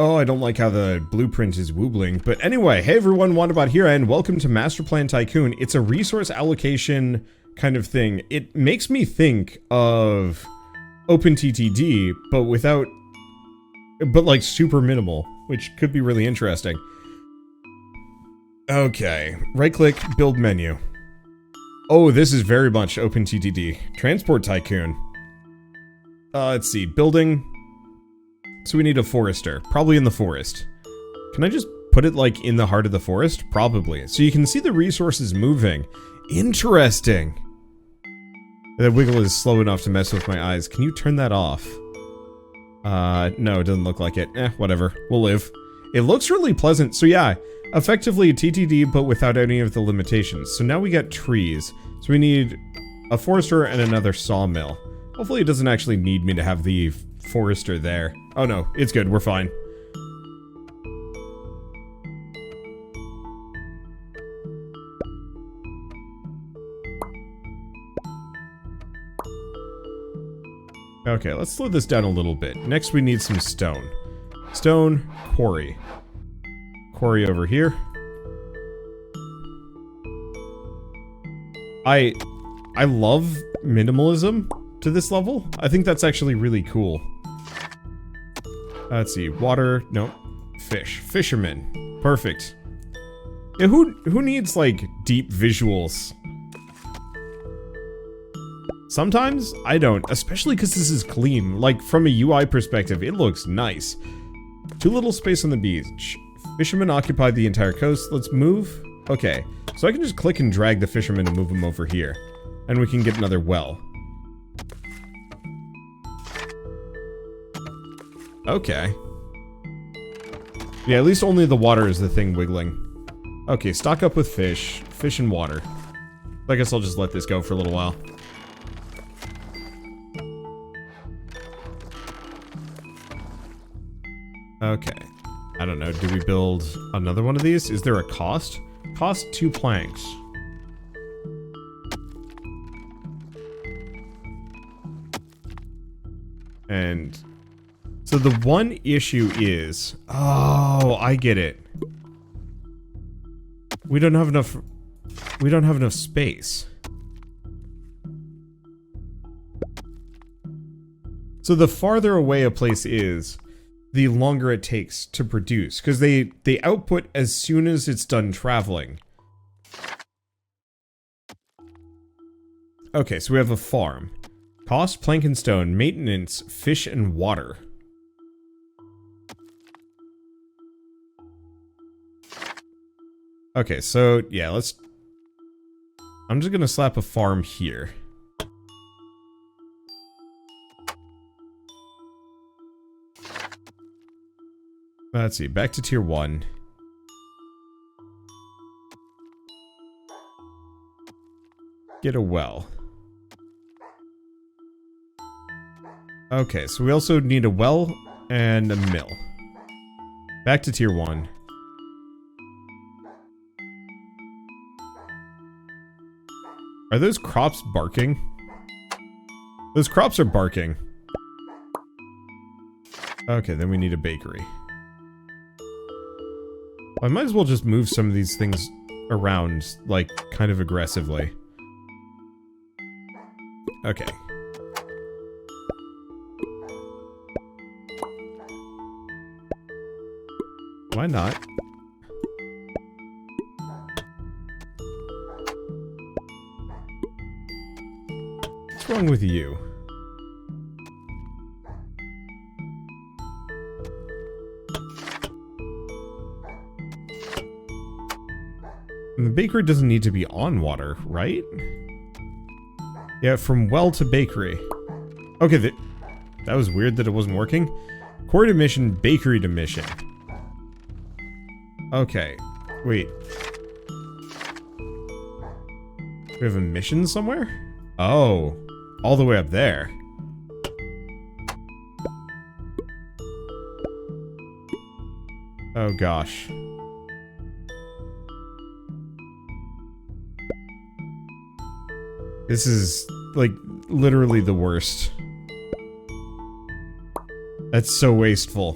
Oh, I don't like how the blueprint is wobbling. But anyway, hey everyone, Wanderbot here, and welcome to Masterplan Tycoon. It's a resource allocation kind of thing. It makes me think of OpenTTD, but like super minimal, which could be really interesting. Okay, right click, build menu. Oh, this is very much OpenTTD. Transport Tycoon. Let's see, building. So we need a forester, probably in the forest. Can I just put it like in the heart of the forest? Probably. So you can see the resources moving. Interesting. That wiggle is slow enough to mess with my eyes. Can you turn that off? No, it doesn't look like it. Whatever. We'll live. It looks really pleasant. So yeah, effectively TTD, but without any of the limitations. So now we got trees. So we need a forester and another sawmill. Hopefully it doesn't actually need me to have the forester there. Oh no, it's good, we're fine. Okay, let's slow this down a little bit. Next we need some stone. Stone, quarry. Quarry over here. I love minimalism to this level. I think that's actually really cool. Let's see, water, no, fish, fisherman, perfect. Yeah, who needs like deep visuals? Sometimes I don't, especially because this is clean. Like from a UI perspective, it looks nice. Too little space on the beach. Fishermen occupied the entire coast. Let's move. Okay, so I can just click and drag the fisherman and move him over here, and we can get another well. Okay. Yeah, at least only the water is the thing wiggling. Okay, stock up with fish. Fish and water. I guess I'll just let this go for a little while. Okay. I don't know, do we build another one of these? Is there a cost? Cost 2 planks. And so the one issue is, oh, I get it. We don't have enough space. So the farther away a place is, the longer it takes to produce, because they output as soon as it's done traveling. Okay, so we have a farm. Cost, plank and stone, maintenance, fish and water. Okay, so yeah, I'm just gonna slap a farm here. Let's see, back to tier 1. Get a well. Okay, so we also need a well and a mill. Back to tier 1. Are those crops barking? Those crops are barking. Okay, then we need a bakery. I might as well just move some of these things around, like, kind of aggressively. Okay. Why not? What's wrong with you? And the bakery doesn't need to be on water, right? Yeah, from well to bakery. Okay, that was weird that it wasn't working. Quarry to mission, bakery to mission. Okay, wait. We have a mission somewhere? Oh, all the way up there. Oh gosh. This is, like, literally the worst. That's so wasteful.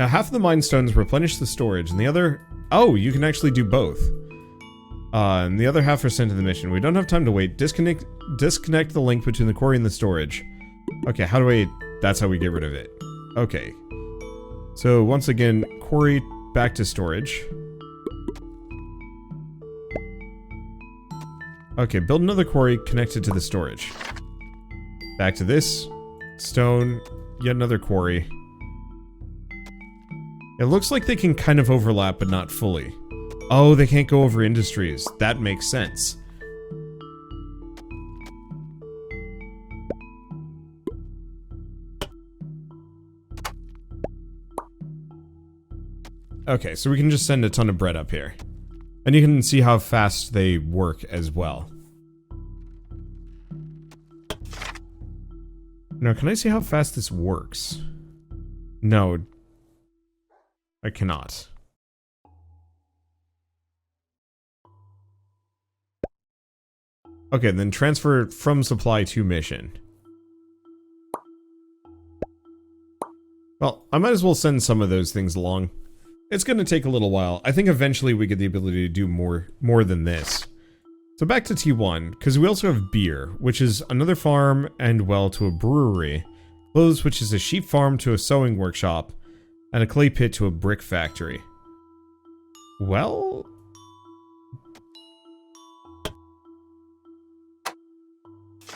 Now, half of the mine stones replenish the storage, and the other... Oh, you can actually do both. And the other half are sent to the mission. We don't have time to wait. Disconnect the link between the quarry and the storage. Okay, how do we... That's how we get rid of it. Okay. So, once again, quarry back to storage. Okay, build another quarry connected to the storage. Back to this. Stone. Yet another quarry. It looks like they can kind of overlap, but not fully. Oh, they can't go over industries. That makes sense. Okay, so we can just send a ton of bread up here. And you can see how fast they work as well. Now, can I see how fast this works? No. I cannot. Okay, then transfer from supply to mission. Well, I might as well send some of those things along. It's gonna take a little while. I think eventually we get the ability to do more than this. So back to T1, because we also have beer, which is another farm and well to a brewery. Clothes, which is a sheep farm to a sewing workshop. And a clay pit to a brick factory. Well...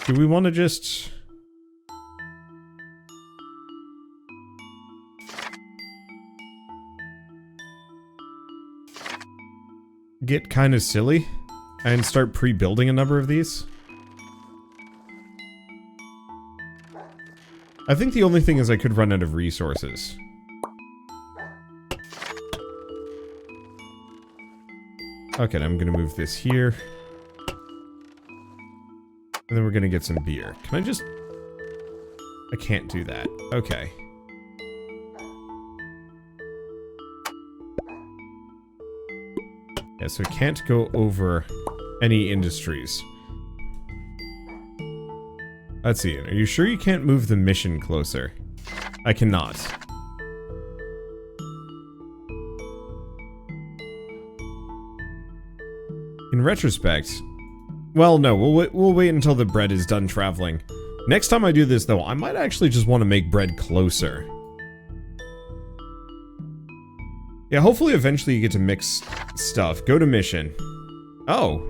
do we want to just... get kind of silly and start pre-building a number of these? I think the only thing is I could run out of resources. Okay, I'm gonna move this here. And then we're gonna get some beer. Can I just... I can't do that. Okay. Yeah, so it can't go over any industries. Let's see. Are you sure you can't move the mission closer? I cannot. In retrospect... well, no, we'll wait until the bread is done traveling. Next time I do this, though, I might actually just want to make bread closer. Yeah, hopefully eventually you get to mix stuff. Go to mission. Oh.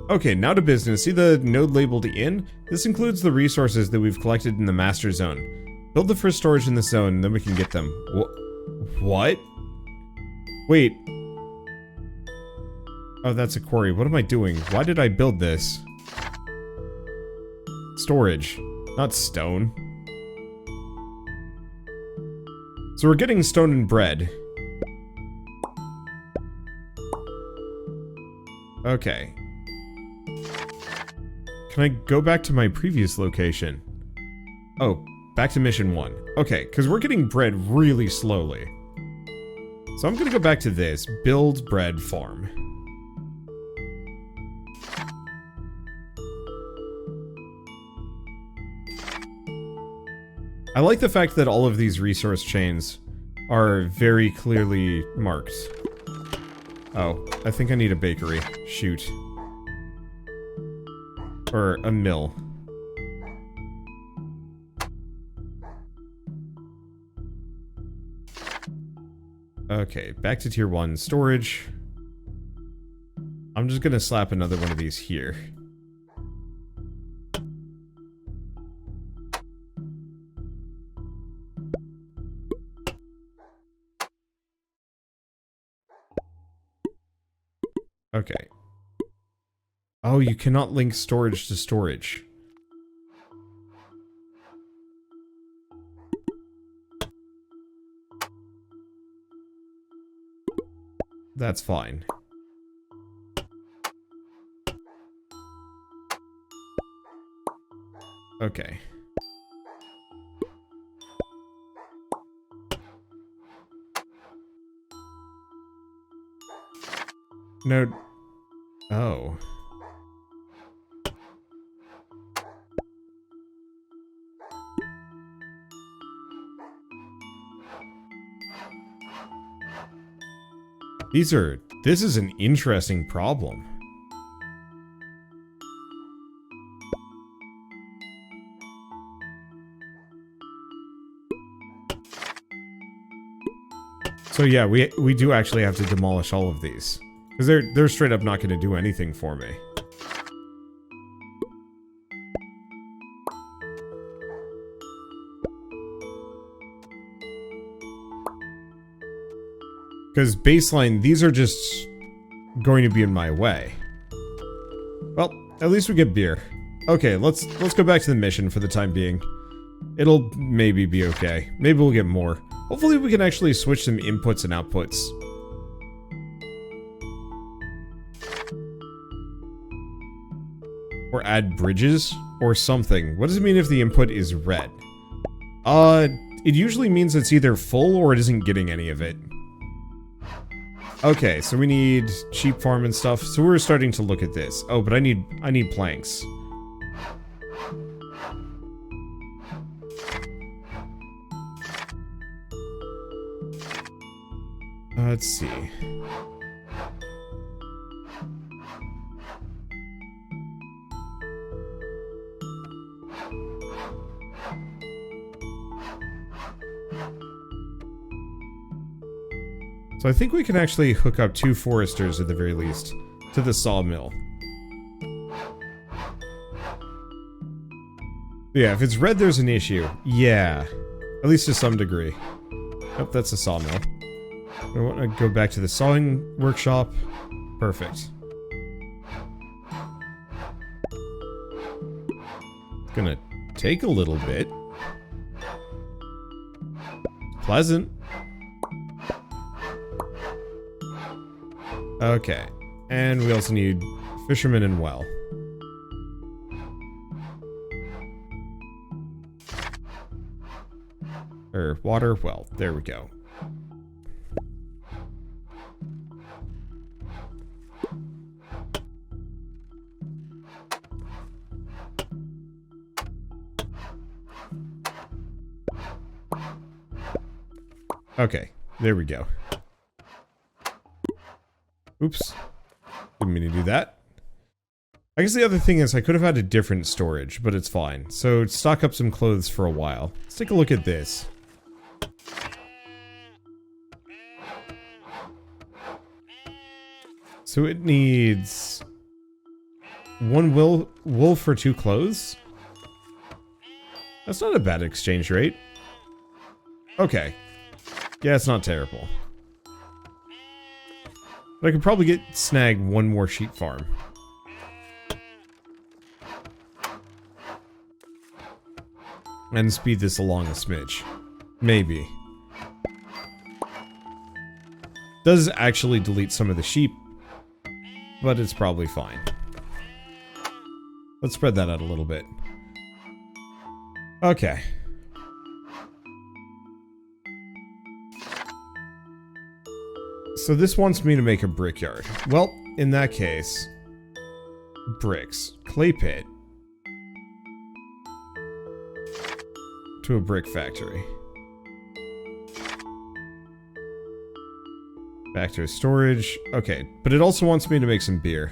Okay, now to business. See the node labeled in? This includes the resources that we've collected in the master zone. Build the first storage in the zone, and then we can get them. What? Wait. Oh, that's a quarry. What am I doing? Why did I build this? Storage, not stone. So we're getting stone and bread. Okay. Can I go back to my previous location? Oh, back to mission 1. Okay, because we're getting bread really slowly. So I'm gonna go back to this. Build bread farm. I like the fact that all of these resource chains are very clearly marked. Oh, I think I need a bakery. Shoot. Or a mill. Okay, back to tier 1 storage. I'm just gonna slap another one of these here. Okay. Oh, you cannot link storage to storage. That's fine. Okay. No. Oh. This is an interesting problem. So yeah, we do actually have to demolish all of these. Because they're straight up not going to do anything for me. Because baseline, these are just going to be in my way. Well, at least we get beer. Okay, let's go back to the mission for the time being. It'll maybe be okay. Maybe we'll get more. Hopefully we can actually switch some inputs and outputs. Or add bridges or something. What does it mean if the input is red? It usually means it's either full or it isn't getting any of it. Okay, so we need sheep farm and stuff. So we're starting to look at this. Oh, but I need planks. Let's see. So I think we can actually hook up 2 foresters at the very least to the sawmill. Yeah, if it's red, there's an issue. Yeah, at least to some degree. Oh, that's a sawmill. I want to go back to the sawing workshop. Perfect. It's gonna take a little bit. Pleasant. Okay, and we also need fisherman and well. Or water, well, there we go. Okay, there we go. Oops. Didn't mean to do that. I guess the other thing is I could have had a different storage, but it's fine. So stock up some clothes for a while. Let's take a look at this. So it needs 1 wool for 2 clothes? That's not a bad exchange rate. Okay. Yeah, it's not terrible. But I could probably snag 1 more sheep farm. And speed this along a smidge. Maybe. Does actually delete some of the sheep, but it's probably fine. Let's spread that out a little bit. Okay. So this wants me to make a brickyard. Well, in that case, bricks, clay pit, to a brick factory. Factory storage. Okay, but it also wants me to make some beer.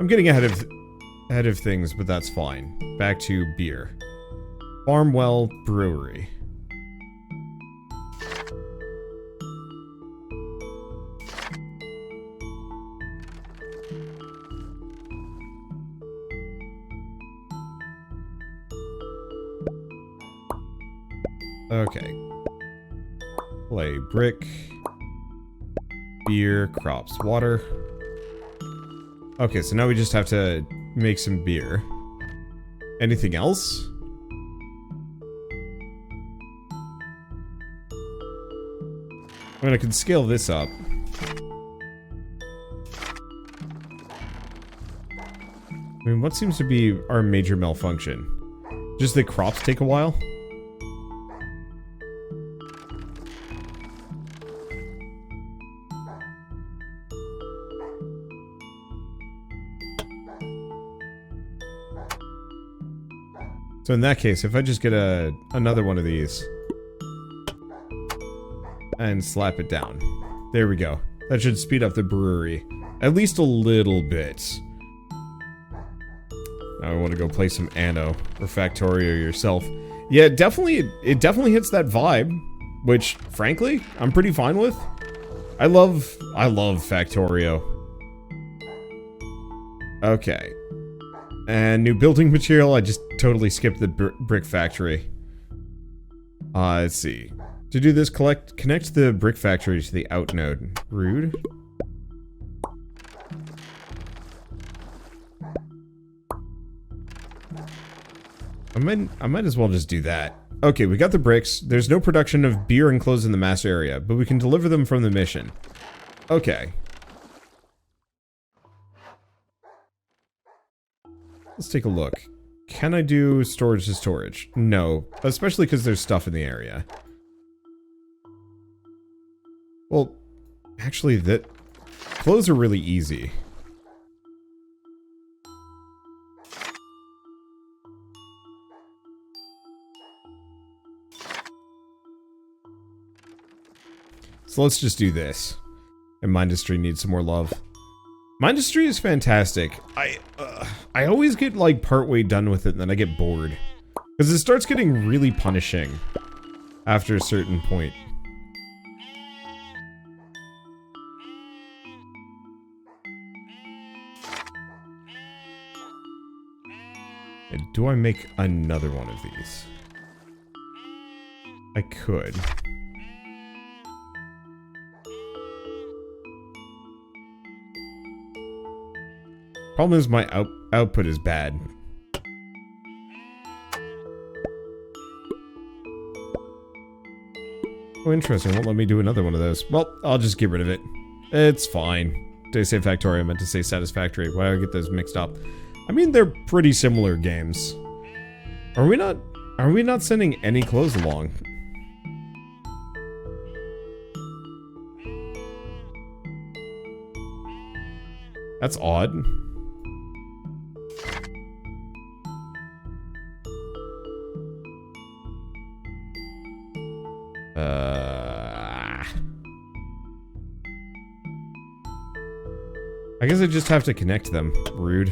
I'm getting ahead of things, but that's fine. Back to beer. Farmwell Brewery. Okay. Clay, brick, beer, crops, water. Okay, so now we just have to make some beer. Anything else? I mean, I can scale this up. I mean, what seems to be our major malfunction? Just that crops take a while? So in that case, if I just get another one of these and slap it down. There we go. That should speed up the brewery. At least a little bit. Now I want to go play some Anno or Factorio yourself. Yeah, it definitely hits that vibe, which, frankly, I'm pretty fine with. I love Factorio. Okay. And new building material, I just totally skipped the brick factory. Let's see. To do this, connect the brick factory to the out node. Rude. I might as well just do that. Okay, we got the bricks. There's no production of beer and clothes in the master area, but we can deliver them from the mission. Okay. Let's take a look. Can I do storage to storage? No, especially because there's stuff in the area. Well, actually, clothes are really easy. So let's just do this. And Mindustry needs some more love. Mindustry is fantastic. I always get like partway done with it and then I get bored. Because it starts getting really punishing after a certain point. And do I make another one of these? I could. Problem is my output is bad. Oh, interesting. Won't let me do another one of those. Well, I'll just get rid of it. It's fine. Did I say Factorio? I meant to say Satisfactory. Why do I get those mixed up? I mean, they're pretty similar games. Are we not sending any clothes along? That's odd. I guess I just have to connect them. Rude.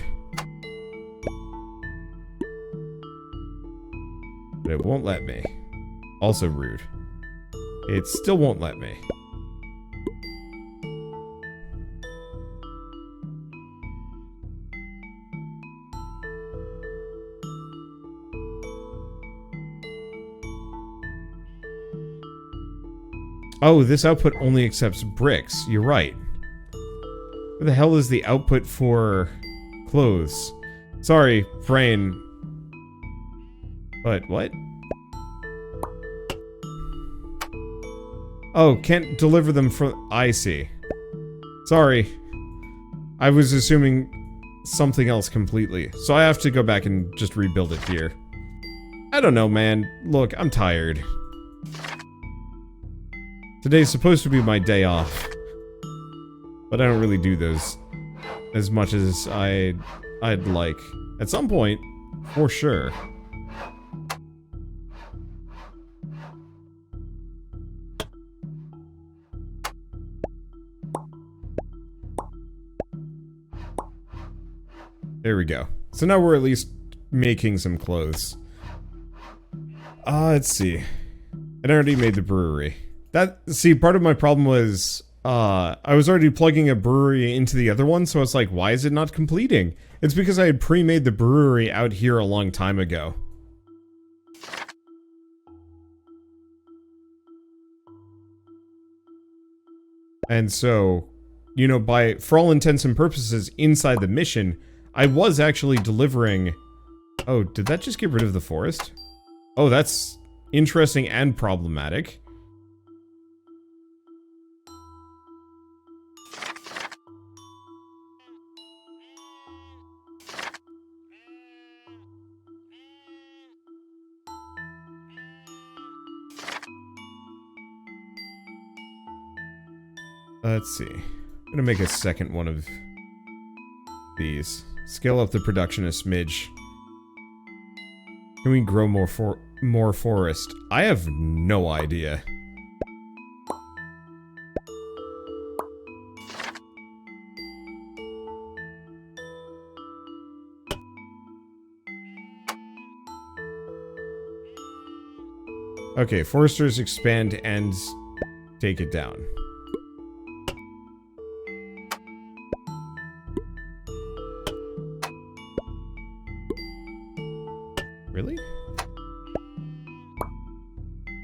But it won't let me. Also rude. It still won't let me. Oh, this output only accepts bricks. You're right. Where the hell is the output for clothes? Sorry, brain. But what? Oh, can't deliver them from... I see. Sorry. I was assuming something else completely. So I have to go back and just rebuild it here. I don't know, man. Look, I'm tired. Today's supposed to be my day off. But I don't really do those as much as I'd like. At some point, for sure. There we go. So now we're at least making some clothes. Let's see. I already made the brewery. Part of my problem was, I was already plugging a brewery into the other one, so it's like, why is it not completing? It's because I had pre-made the brewery out here a long time ago. And so, you know, for all intents and purposes, inside the mission, I was actually delivering... Oh, did that just get rid of the forest? Oh, that's interesting and problematic. Let's see. I'm gonna make a second one of these. Scale up the production a smidge. Can we grow more forest? I have no idea. Okay, foresters expand and take it down. Really?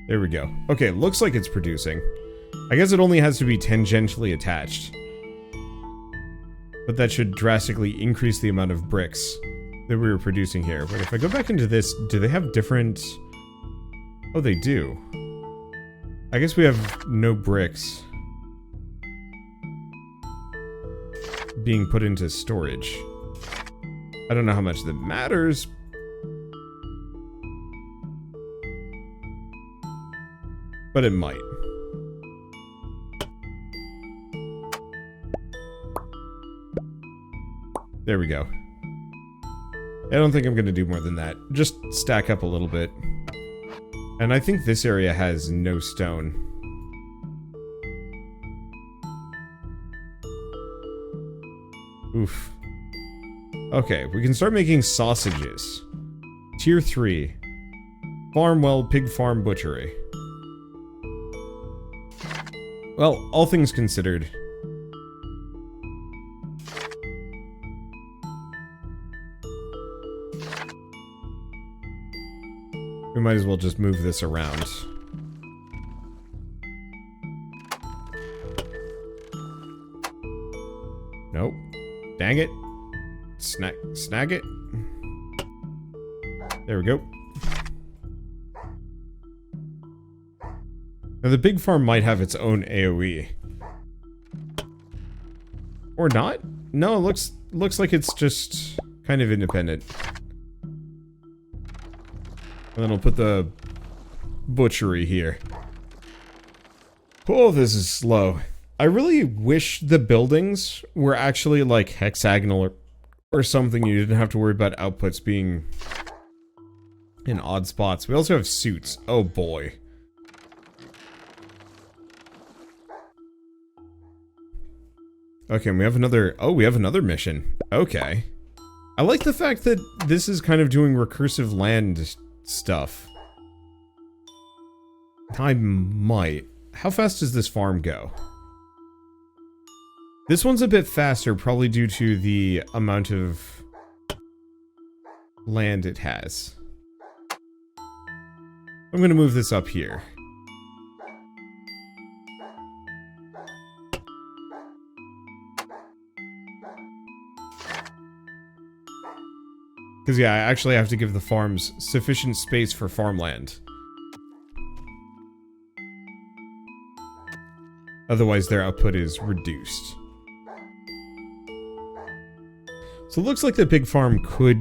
There we go. Okay, looks like it's producing. I guess it only has to be tangentially attached. But that should drastically increase the amount of bricks that we were producing here. But if I go back into this, do they have different... Oh, they do. I guess we have no bricks being put into storage. I don't know how much that matters. But it might. There we go. I don't think I'm going to do more than that. Just stack up a little bit. And I think this area has no stone. Oof. Okay, we can start making sausages. Tier 3. Farmwell Pig Farm Butchery. Well, all things considered... we might as well just move this around. Nope. Dang it. Snag it. There we go. Now the big farm might have its own AoE. Or not? No, it looks like it's just kind of independent. And then I'll put the butchery here. Oh, this is slow. I really wish the buildings were actually like hexagonal or something. You didn't have to worry about outputs being in odd spots. We also have suits. Oh boy. Okay, and we have another... oh, we have another mission. Okay. I like the fact that this is kind of doing recursive land stuff. I might. How fast does this farm go? This one's a bit faster, probably due to the amount of land it has. I'm gonna move this up here. Because, yeah, I actually have to give the farms sufficient space for farmland. Otherwise, their output is reduced. So it looks like the pig farm could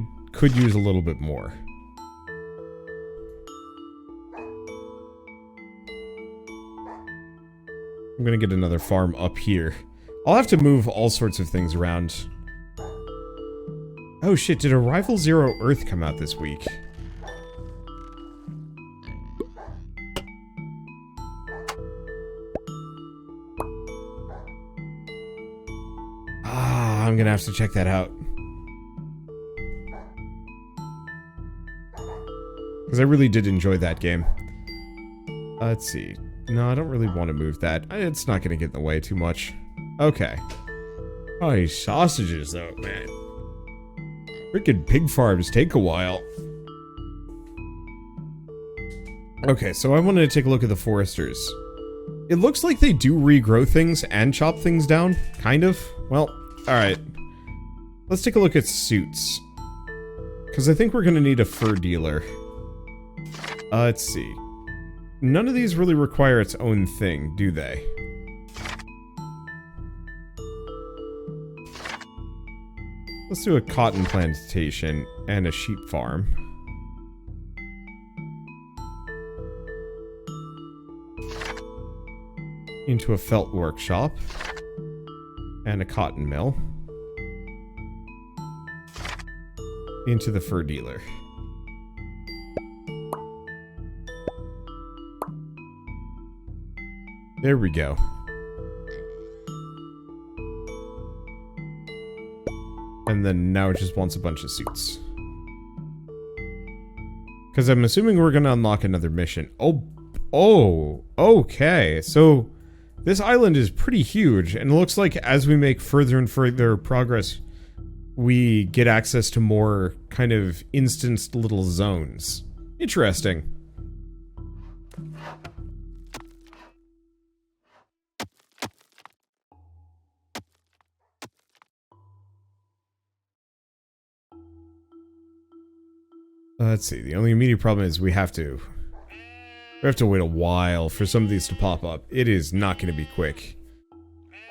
use a little bit more. I'm gonna get another farm up here. I'll have to move all sorts of things around. Oh shit, did Arrival Zero Earth come out this week? Ah, I'm gonna have to check that out. Because I really did enjoy that game. Let's see. No, I don't really want to move that. It's not gonna get in the way too much. Okay. Oh, these sausages though, man. Freaking pig farms take a while. Okay, so I wanted to take a look at the foresters. It looks like they do regrow things and chop things down, kind of. Well, alright. Let's take a look at suits. Because I think we're going to need a fur dealer. Let's see. None of these really require its own thing, do they? Let's do a cotton plantation and a sheep farm. Into a felt workshop. And a cotton mill. Into the fur dealer. There we go. And then now it just wants a bunch of suits. Because I'm assuming we're going to unlock another mission. Oh Oh, okay. So this island is pretty huge, and it looks like as we make further and further progress, we get access to more kind of instanced little zones. Interesting. Let's see, the only immediate problem is we have to wait a while for some of these to pop up. It is not going to be quick.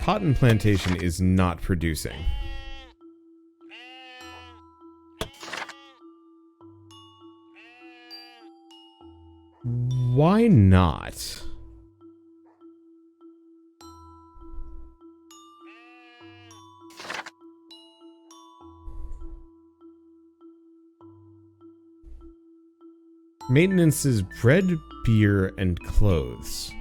Cotton plantation is not producing. Why not? Maintenance is bread, beer, and clothes.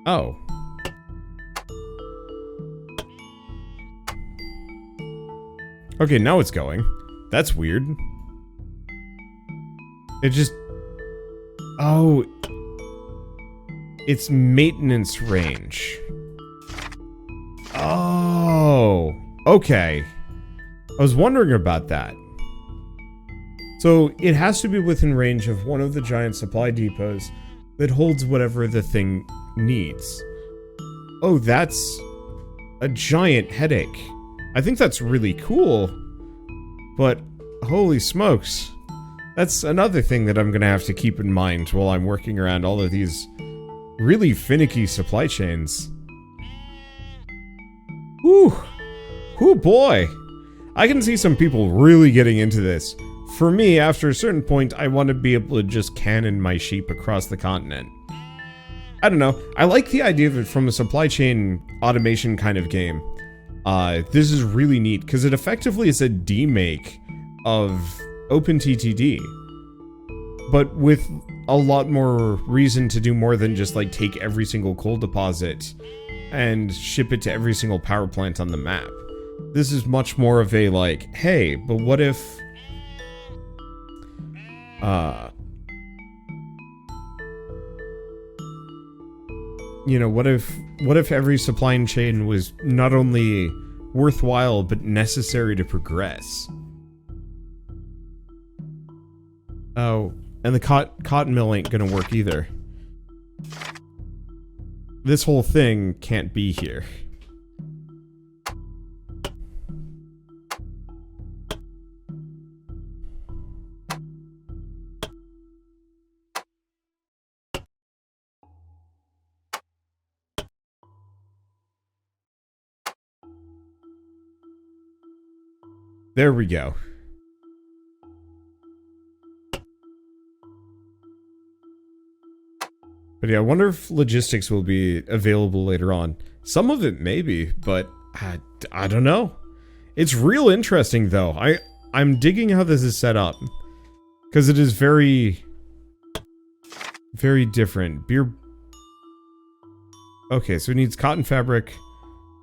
Oh. Okay, now it's going. That's weird. It just... Oh. It's maintenance range. Oh. Okay. I was wondering about that. So, it has to be within range of one of the giant supply depots that holds whatever the thing needs. Oh, that's a giant headache. I think that's really cool, but holy smokes. That's another thing that I'm gonna have to keep in mind while I'm working around all of these really finicky supply chains. Whew. Whew, boy. I can see some people really getting into this. For me, after a certain point, I want to be able to just cannon my sheep across the continent. I don't know. I like the idea of it from a supply chain automation kind of game. This is really neat, because it effectively is a demake of OpenTTD. But with a lot more reason to do more than just, like, take every single coal deposit and ship it to every single power plant on the map. This is much more of a, like, hey, but what if... you know, what if every supply chain was not only worthwhile, but necessary to progress? Oh, and the cotton mill ain't gonna work either. This whole thing can't be here. There we go. But yeah, I wonder if logistics will be available later on. Some of it maybe, but I don't know. It's real interesting though. I'm digging how this is set up. Because it is very... very different. Beer... Okay, so it needs cotton fabric,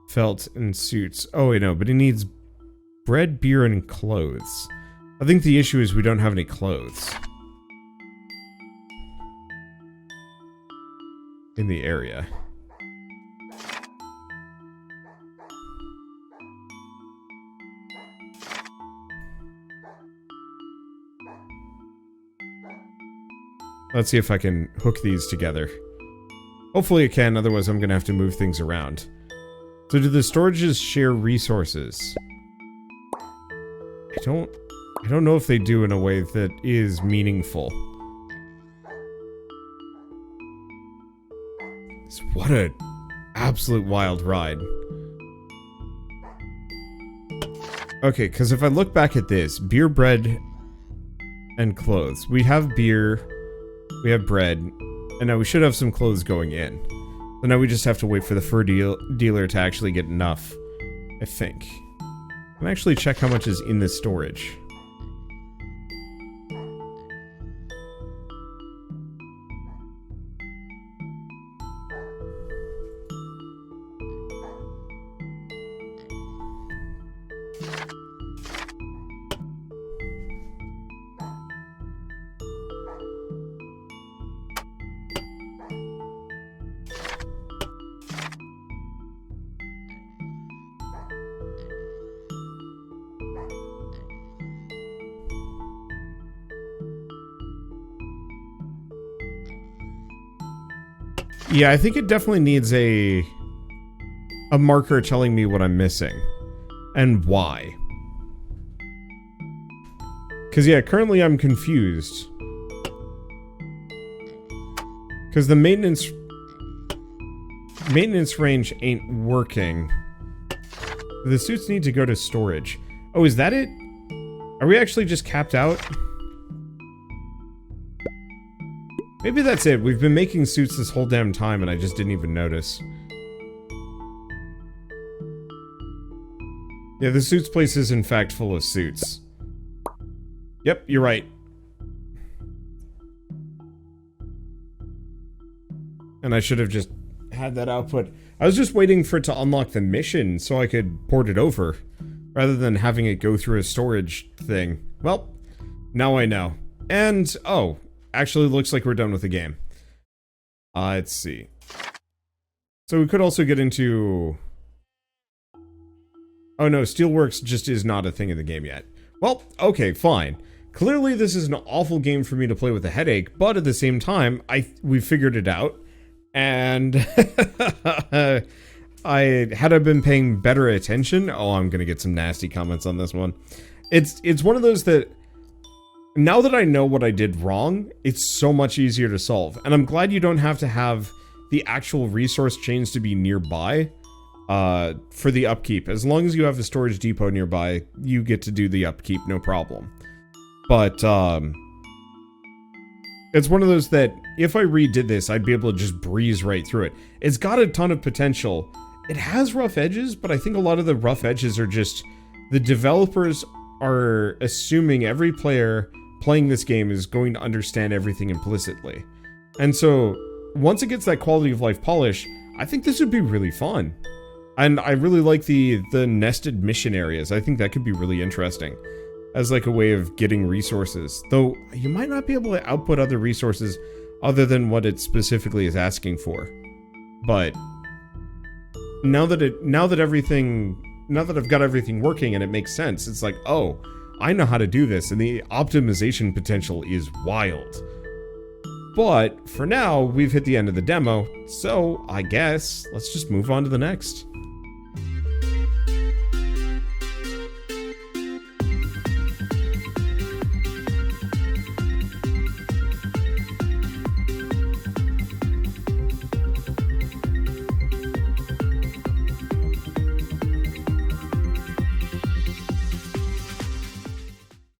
felt, and suits. Oh wait, no, but it needs bread, beer, and clothes. I think the issue is we don't have any clothes in the area. Let's see if I can hook these together. Hopefully it can, otherwise I'm gonna have to move things around. So do the storages share resources? I don't know if they do in a way that is meaningful. What a absolute wild ride. Okay, because if I look back at this, beer, bread, and clothes. We have beer, we have bread, and now we should have some clothes going in. So now we just have to wait for the fur dealer to actually get enough, I think. Can I actually check how much is in this storage? Yeah, I think it definitely needs a marker telling me what I'm missing and why. Because yeah, currently I'm confused. Because the maintenance range ain't working. The suits need to go to storage. Oh, is that it? Are we actually just capped out? Maybe that's it. We've been making suits this whole damn time and I just didn't even notice. Yeah, the suits place is in fact full of suits. Yep, you're right. And I should have just had that output. I was just waiting for it to unlock the mission so I could port it over, rather than having it go through a storage thing. Well, now I know. And, oh, actually looks like we're done with the game. Let's see. So we could also get into... Oh no, Steelworks just is not a thing in the game yet. Well, okay, fine. Clearly this is an awful game for me to play with a headache, but at the same time, we figured it out. And had I been paying better attention, oh, I'm gonna get some nasty comments on this one. It's one of those that, now that I know what I did wrong, it's so much easier to solve. And I'm glad you don't have to have the actual resource chains to be nearby for the upkeep. As long as you have a storage depot nearby, you get to do the upkeep, no problem. But it's one of those that if I redid this, I'd be able to just breeze right through it. It's got a ton of potential. It has rough edges, but I think a lot of the rough edges are just the developers are assuming every player playing this game is going to understand everything implicitly. And so once it gets that quality of life polish, I think this would be really fun. And I really like the nested mission areas. I think that could be really interesting as like a way of getting resources. Though you might not be able to output other resources other than what it specifically is asking for. But now that I've got everything working and it makes sense, it's like, oh, I know how to do this, and the optimization potential is wild. But for now, we've hit the end of the demo, so I guess let's just move on to the next.